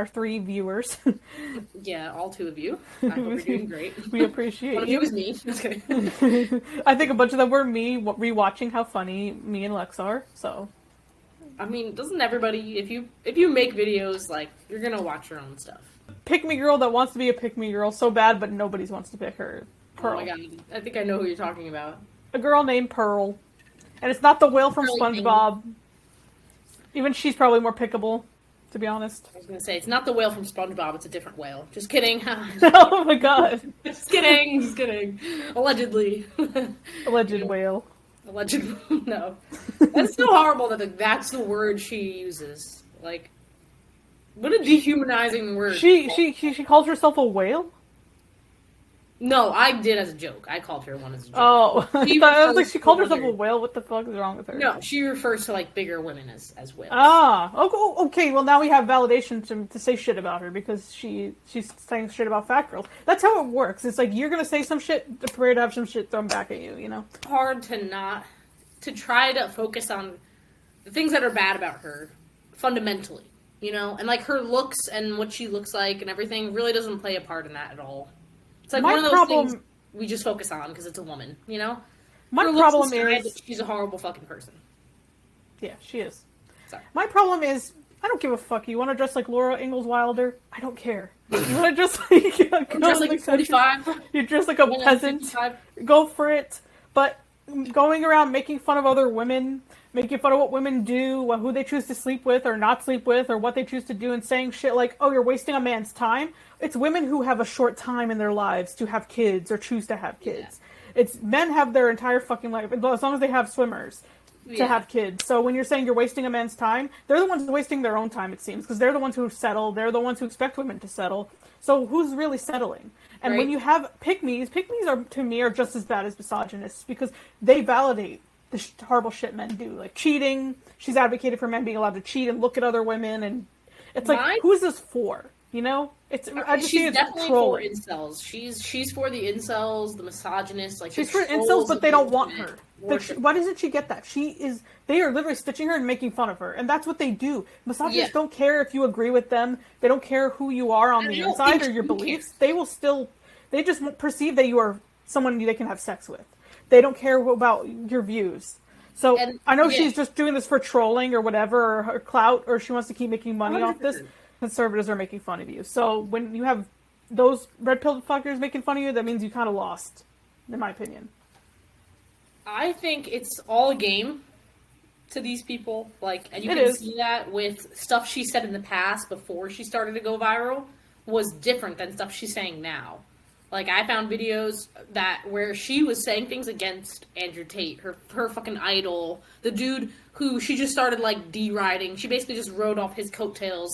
our 3 viewers. Yeah, all 2 of you. I hope you're doing great. We appreciate One of you. you is me. Okay. I think a bunch of them were me rewatching how funny me and Lex are. So, I mean, doesn't everybody, if you make videos, like, you're gonna watch your own stuff. pick me girl that wants to be a pick me girl so bad, but nobody wants to pick her. Pearl. Oh my god, I think I know who you're talking about. A girl named Pearl, and it's not the whale from Pearly SpongeBob. Even she's probably more pickable, to be honest. I was gonna say, it's not the whale from SpongeBob, it's a different whale. Just kidding. Oh my god. Just kidding, just kidding. Allegedly. Alleged whale. Alleged, no. That's so horrible that that's the word she uses. Like, what a dehumanizing word. She calls herself a whale? No, I did as a joke. I called her one as a joke. Oh, I was like, she called herself a other... whale? What the fuck is wrong with her? No, she refers to, like, bigger women as whales. Ah, okay, well now we have validation to say shit about her, because she's saying shit about fat girls. That's how it works. It's like, you're gonna say some shit, afraid to have some shit thrown back at you, you know? It's hard to try to focus on the things that are bad about her, fundamentally, you know? And, like, her looks and what she looks like and everything really doesn't play a part in that at all. It's like one of those things we just focus on because it's a woman, you know? My problem is... she's a horrible fucking person. Yeah, she is. Sorry. My problem is, I don't give a fuck. You want to dress like Laura Ingalls Wilder? I don't care. You want to dress like... dress like 45? You dress like a peasant? 55? Go for it. But going around making fun of other women, making fun of what women do, who they choose to sleep with or not sleep with, or what they choose to do, and saying shit like, oh, you're wasting a man's time. It's women who have a short time in their lives to have kids or choose to have kids. Yeah. It's men have their entire fucking life, as long as they have swimmers, to have kids. So when you're saying you're wasting a man's time, they're the ones wasting their own time, it seems, because they're the ones who settle, they're the ones who expect women to settle. So who's really settling? And when you have pick-me's are, to me, are just as bad as misogynists, because they validate the horrible shit men do, like cheating. She's advocated for men being allowed to cheat and look at other women, and it's like, who is this for? You know, I just she's see definitely trolling. for incels. She's for the incels, the misogynists. Like, she's for incels, but they don't want her. Why doesn't she get that? They are literally stitching her and making fun of her, and that's what they do. Misogynists don't care if you agree with them. They don't care who you are on the inside or your beliefs. They just perceive that you are someone they can have sex with. They don't care about your views. So I know she's just doing this for trolling or whatever, or her clout, or she wants to keep making money 100%. Off this. Conservatives are making fun of you. So when you have those red-pilled fuckers making fun of you, that means you kind of lost, in my opinion. I think it's all a game to these people. Like, and you can see that with stuff she said in the past before she started to go viral was different than stuff she's saying now. Like, I found videos where she was saying things against Andrew Tate, her fucking idol, the dude who she just started, like, deriding. She basically just rode off his coattails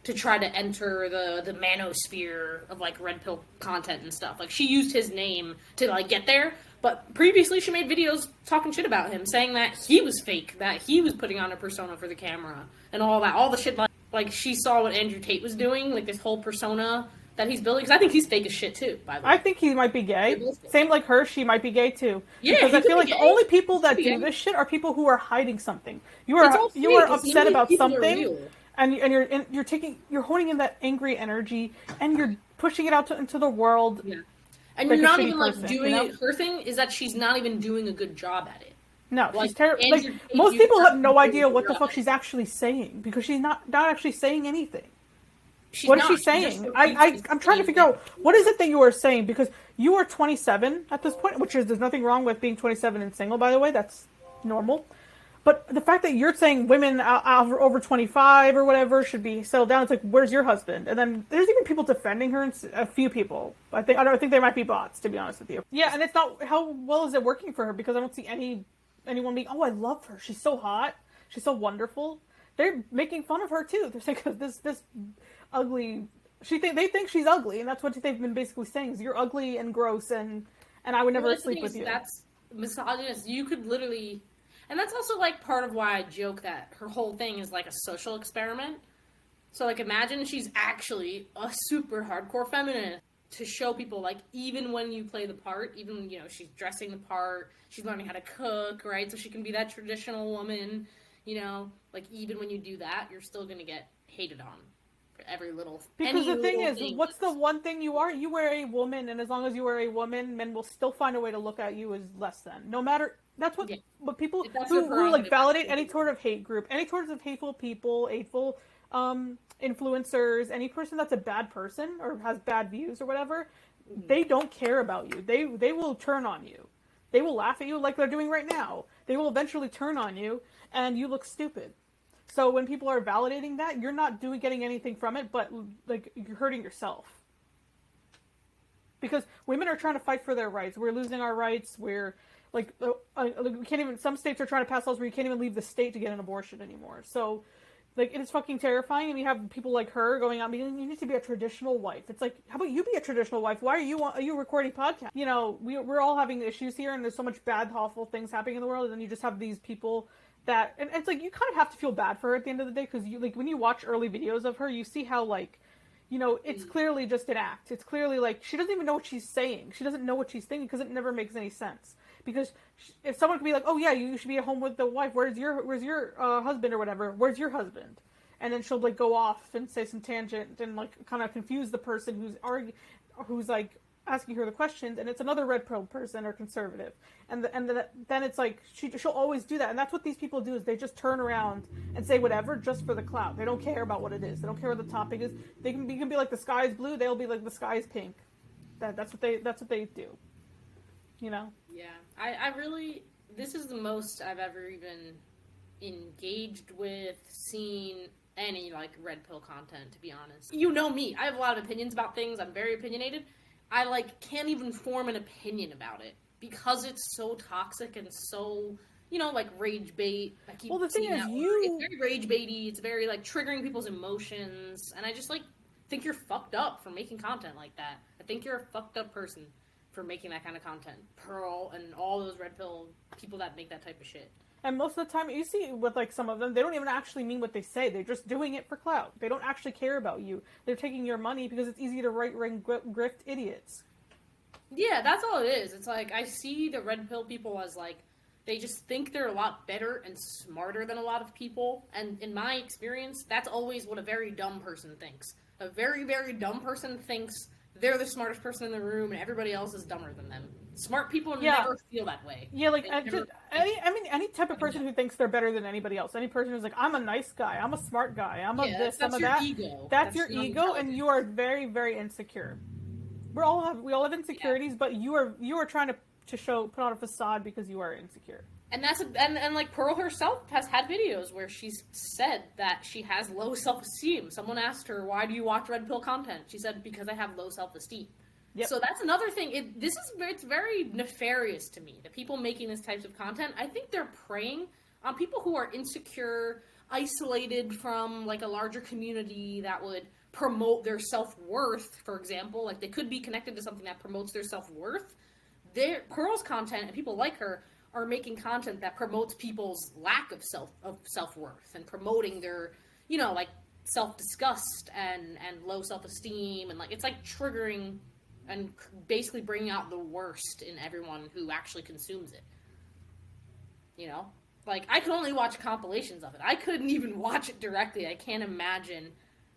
to try to enter the manosphere of, like, red pill content and stuff. Like, she used his name to, like, get there, but previously she made videos talking shit about him, saying that he was fake, that he was putting on a persona for the camera, and all that, all the shit, like she saw what Andrew Tate was doing, like, this whole persona that he's building, because I think he's fake as shit, too, by the way. I think he might be gay. Same like her, she might be gay, too. Yeah, because I feel like the only people that do this shit are people who are hiding something. You are upset about something, and you're holding in that angry energy, and you're pushing it out into the world. Yeah. And you're not even, like, doing it. Her thing is that she's not even doing a good job at it. No, like, she's terrible. Like, most people have no idea what the fuck she's actually saying, because she's not actually saying anything. What is she saying? I'm trying to figure out, what is it that you are saying? Because you are 27 at this point, there's nothing wrong with being 27 and single, by the way. That's normal. But the fact that you're saying women over 25 or whatever should be settled down, it's like, where's your husband? And then there's even people defending her, a few people. I think they might be bots, to be honest with you. Yeah, and it's not, how well is it working for her? Because I don't see anyone being, oh, I love her. She's so hot. She's so wonderful. They're making fun of her, too. They're saying, this ugly, they think she's ugly, and that's what they've been basically saying, is you're ugly and gross, and I would never sleep with you. That's misogynist. You could literally... And that's also, like, part of why I joke that her whole thing is, like, a social experiment. So, like, imagine she's actually a super hardcore feminist to show people, like, even when you play the part, even, you know, she's dressing the part, she's learning how to cook, right? So she can be that traditional woman, you know? Like, even when you do that, you're still gonna get hated on for every little. Because the thing is, what's the one thing you are? You are a woman, and as long as you are a woman, men will still find a way to look at you as less than. No matter that's what people who like validate any sort of hate group, any sorts of hateful people, hateful influencers, any person that's a bad person or has bad views or whatever, they don't care about you. They will turn on you. They will laugh at you like they're doing right now. They will eventually turn on you, and you look stupid. So when people are validating that, you're not getting anything from it, but like you're hurting yourself. Because women are trying to fight for their rights. We're losing our rights. We're we can't even. Some states are trying to pass laws where you can't even leave the state to get an abortion anymore. So, like, it is fucking terrifying. And you have people like her going on, you need to be a traditional wife. It's like, how about you be a traditional wife? Why are you recording podcasts? You know, we're all having issues here, and there's so much bad, awful things happening in the world, and then you just have these people. And it's like, you kind of have to feel bad for her at the end of the day, because you, like, when you watch early videos of her, you see how, like, you know, it's clearly just an act. It's clearly, like, she doesn't even know what she's saying. She doesn't know what she's thinking, because it never makes any sense. Because if someone could be like, oh yeah, you should be at home with the wife, where's your husband or whatever, where's your husband? And then she'll, like, go off and say some tangent and, like, kind of confuse the person who's like, asking her the questions, and it's another red pill person or conservative, and then it's like she'll always do that, and that's what these people do, is they just turn around and say whatever just for the clout. They don't care about what it is. They don't care what the topic is. They can be like, the sky is blue. They'll be like, the sky is pink. That's what they do. You know? Yeah, I really, this is the most I've ever even engaged with, seen any like red pill content. To be honest, you know me. I have a lot of opinions about things. I'm very opinionated. I, like, can't even form an opinion about it because it's so toxic and so, you know, like, rage bait. Well, the thing is, it's very rage baity. It's very, like, triggering people's emotions. And I just, like, think you're fucked up for making content like that. I think you're a fucked up person for making that kind of content. Pearl and all those red pill people that make that type of shit. And most of the time, you see with, like, some of them, they don't even actually mean what they say. They're just doing it for clout. They don't actually care about you. They're taking your money because it's easy to right-wing grift idiots. Yeah, that's all it is. It's like, I see the red pill people as, like, they just think they're a lot better and smarter than a lot of people. And in my experience, that's always what a very dumb person thinks. A very, very dumb person thinks they're the smartest person in the room and everybody else is dumber than them. Smart people never feel that way. Yeah, like, any type of person who thinks they're better than anybody else. Any person who's like, I'm a nice guy, I'm a smart guy, I'm a this, I'm a that. Ego. That's your ego, and you are very, very insecure. We all have insecurities, but you are trying to put on a facade because you are insecure. And that's and like Pearl herself has had videos where she's said that she has low self-esteem. Someone asked her, "Why do you watch red pill content?" She said, "Because I have low self-esteem." Yep. So that's another thing. It's very nefarious to me. The people making this types of content, I think they're preying on people who are insecure, isolated from like a larger community that would promote their self-worth, for example. Like, they could be connected to something that promotes their self-worth. Pearl's content and people like her are making content that promotes people's lack of self-worth and promoting their, you know, like, self-disgust and low self-esteem, and like, it's like triggering and basically bringing out the worst in everyone who actually consumes it. You know? Like, I could only watch compilations of it. I couldn't even watch it directly. I can't imagine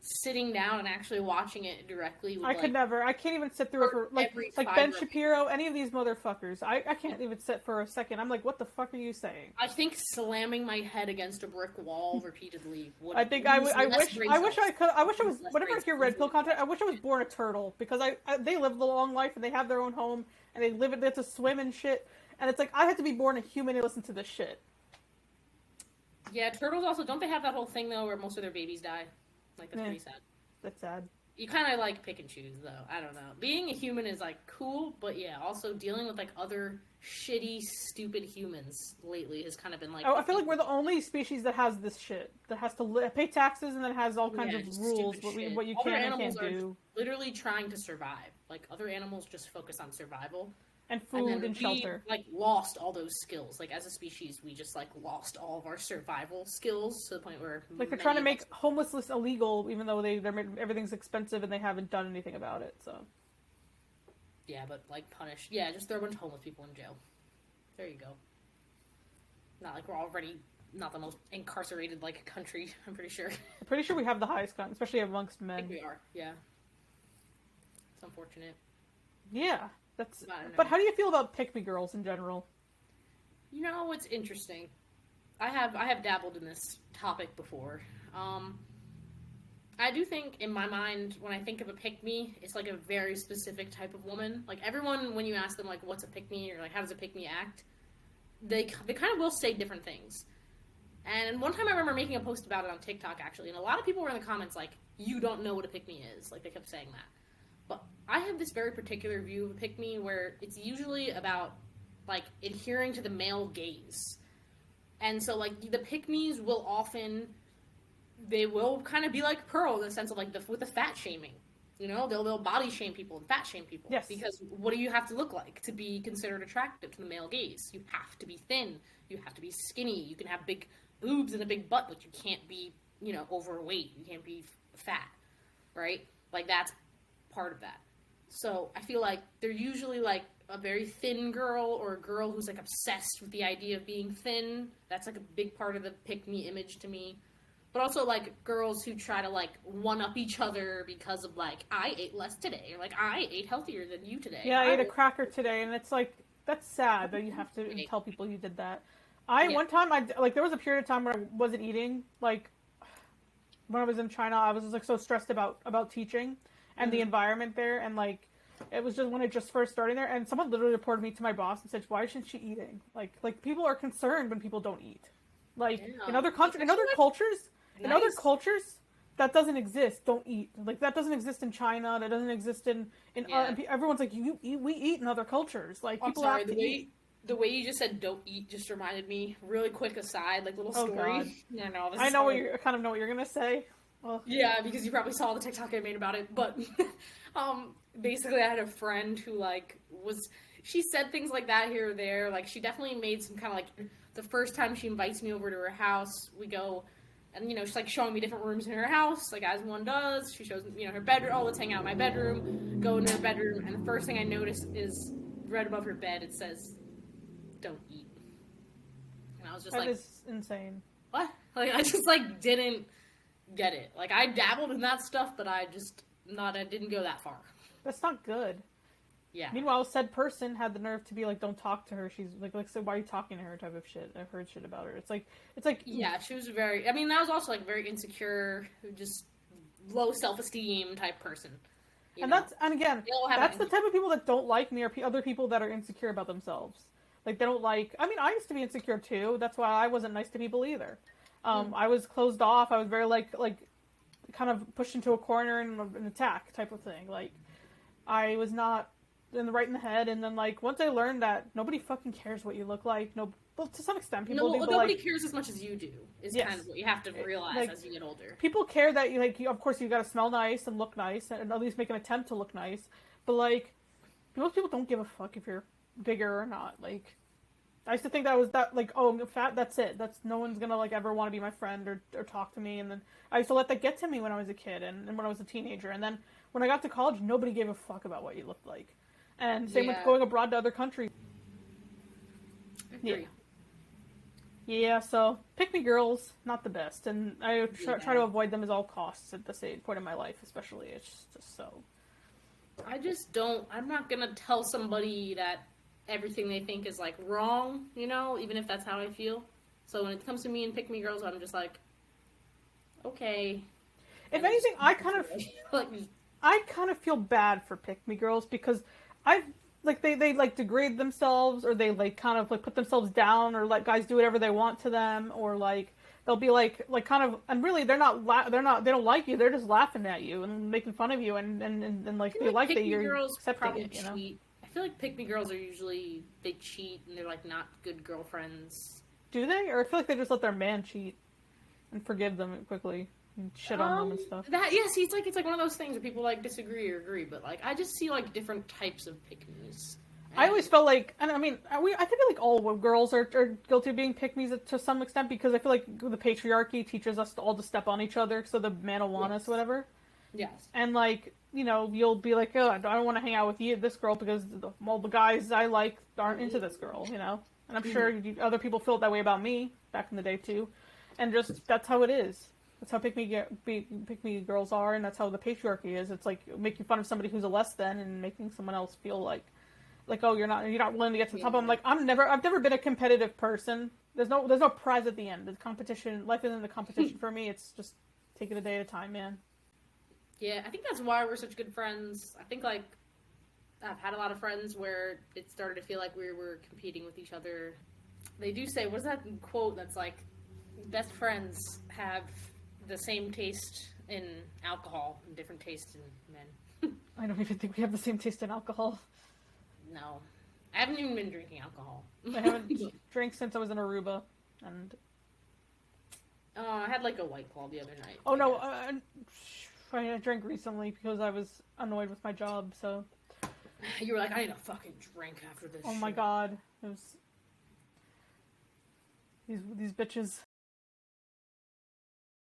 sitting down and actually watching it directly. With, I could never. I can't even sit through it for, like Ben Shapiro, any of these motherfuckers. I can't even sit for a second. I'm like, what the fuck are you saying? I think slamming my head against a brick wall repeatedly would. I think I wish I could. I wish I was. Whenever I hear red pill content, I wish I was born a turtle, because they live the long life and they have their own home and they have to swim and shit. And it's like, I have to be born a human to listen to this shit. Yeah, turtles also, don't they have that whole thing though where most of their babies die? Like, that's pretty sad. That's sad. You kind of, like, pick and choose, though. I don't know. Being a human is, like, cool, but yeah, also dealing with, like, other shitty, stupid humans lately has kind of been, like... Oh, I feel like we're the only species that has this shit. That has to pay taxes and then has all kinds of rules, what you can and can't do. Literally trying to survive. Like, other animals just focus on survival. And food and shelter. Like, lost all those skills. Like, as a species, we just, like, lost all of our survival skills to the point where... Like, they're trying to make homelessness illegal, even though everything's expensive and they haven't done anything about it, so... Yeah, but, like, punish... Yeah, just throw a bunch of homeless people in jail. There you go. Not like we're already not the most incarcerated like country. I'm pretty sure. I'm pretty sure we have the highest gun, especially amongst men. I think we are. Yeah. It's unfortunate. Yeah, that's. But how do you feel about pick me girls in general? You know, it's interesting. I have dabbled in this topic before. I do think, in my mind, when I think of a pick-me, it's like a very specific type of woman. Like, everyone, when you ask them, like, what's a pick-me, or like, how does a pick-me act, they kind of will say different things. And one time I remember making a post about it on TikTok, actually, and a lot of people were in the comments like, you don't know what a pick-me is. Like, they kept saying that. But I have this very particular view of a pick-me where it's usually about, like, adhering to the male gaze. And so, like, the pick-me's will often... they will kind of be like Pearl in the sense of like with the fat shaming, you know, they'll body shame people and fat shame people. Yes. Because what do you have to look like to be considered attractive to the male gaze? You have to be thin. You have to be skinny. You can have big boobs and a big butt, but you can't be, you know, overweight. You can't be fat, right? Like that's part of that. So I feel like they're usually like a very thin girl or a girl who's like obsessed with the idea of being thin. That's like a big part of the pick-me image to me. But also, like, girls who try to, like, one-up each other because of, like, I ate less today. Or, like, I ate healthier than you today. Yeah, I ate a cracker today. And it's, like, that's sad that you have to tell people you did that. One time, there was a period of time where I wasn't eating. Like, when I was in China, I was, like, so stressed about teaching and the environment there. And, like, it was just when I just first started there. And someone literally reported me to my boss and said, why isn't she eating? Like people are concerned when people don't eat. Like, in other countries, in other cultures... Nice. In other cultures, that doesn't exist. Don't eat. Like, that doesn't exist in China. That doesn't exist in everyone's like, we eat in other cultures. Like, people have to eat. The way you just said "don't eat" just reminded me. Really quick aside, like little story. God. Yeah, no, I know I kind of know what you're gonna say. Well, yeah, because you probably saw the TikTok I made about it. But basically, I had a friend who she said things like that here or there. Like, she definitely made some kind of like the first time she invites me over to her house, we go. And, you know, she's, like, showing me different rooms in her house, like, as one does. She shows me, you know, her bedroom. Oh, let's hang out in my bedroom. Go into her bedroom. And the first thing I notice is right above her bed, it says, don't eat. And I was just that is insane. What? Like, I just, like, didn't get it. Like, I dabbled in that stuff, but I didn't go that far. That's not good. Yeah. Meanwhile, said person had the nerve to be like, "Don't talk to her." She's like, "So why are you talking to her?" Type of shit. I've heard shit about her. It's like. Yeah, she was very. I mean, that was also like very insecure, just low self-esteem type person. That's the type of people that don't like me, or other people that are insecure about themselves. Like they don't like. I mean, I used to be insecure too. That's why I wasn't nice to people either. I was closed off. I was very like kind of pushed into a corner and an attack type of thing. Like I was not. Right in the head, and then like once I learned that nobody fucking cares what you look like. No, well, to some extent people do. But nobody cares as much as you do. Is kind of what you have to realize as you get older. People care that you of course you got to smell nice and look nice, and at least make an attempt to look nice. But like most people don't give a fuck if you're bigger or not. Like I used to think that was like, oh, I'm fat. That's it. That's no one's gonna like ever want to be my friend or talk to me. And then I used to let that get to me when I was a kid and when I was a teenager. And then when I got to college, nobody gave a fuck about what you looked like. And same with going abroad to other countries. Yeah. Yeah, so pick me girls, not the best. And I try to avoid them at all costs at this point in my life, especially. It's just so. I'm not going to tell somebody that everything they think is, like, wrong, you know, even if that's how I feel. So when it comes to me and pick me girls, I'm just like, okay. If anything, I kind of feel bad for pick me girls because they like degrade themselves or they like kind of like put themselves down or let guys do whatever they want to them or like they'll be like kind of and really they don't like you, they're just laughing at you and making fun of you and like they like that you're accepting it, you know. I feel like pick me girls are usually they cheat and they're like not good girlfriends. Do they? Or I feel like they just let their man cheat and forgive them quickly. And shit on them and stuff. See, it's like one of those things where people like disagree or agree, but like I just see like different types of pick-me's. I always felt like, and I mean, I feel like all girls are guilty of being pick-me's to some extent because I feel like the patriarchy teaches us all to step on each other, so the man will want us, whatever. Yes. And like, you know, you'll be like, oh, I don't want to hang out with this girl because all the guys I like aren't into this girl, you know. And I'm sure other people felt that way about me back in the day too. And just, that's how it is. That's how pick me girls are, and that's how the patriarchy is. It's like making fun of somebody who's a less than and making someone else feel like, oh, you're not willing to get to the top. I'm like, I've never been a competitive person. There's no prize at the end. The competition, life isn't the competition for me. It's just take it a day at a time, man. Yeah, I think that's why we're such good friends. I think, like, I've had a lot of friends where it started to feel like we were competing with each other. They do say, what's that quote that's like, best friends have the same taste in alcohol and different taste in men. I don't even think we have the same taste in alcohol. No. I haven't even been drinking alcohol. I haven't drank since I was in Aruba, and... I had, like, a White Claw the other night. Oh, no, I drank recently because I was annoyed with my job, so... You were like, I need a fucking drink after this Oh my god. It was... These bitches...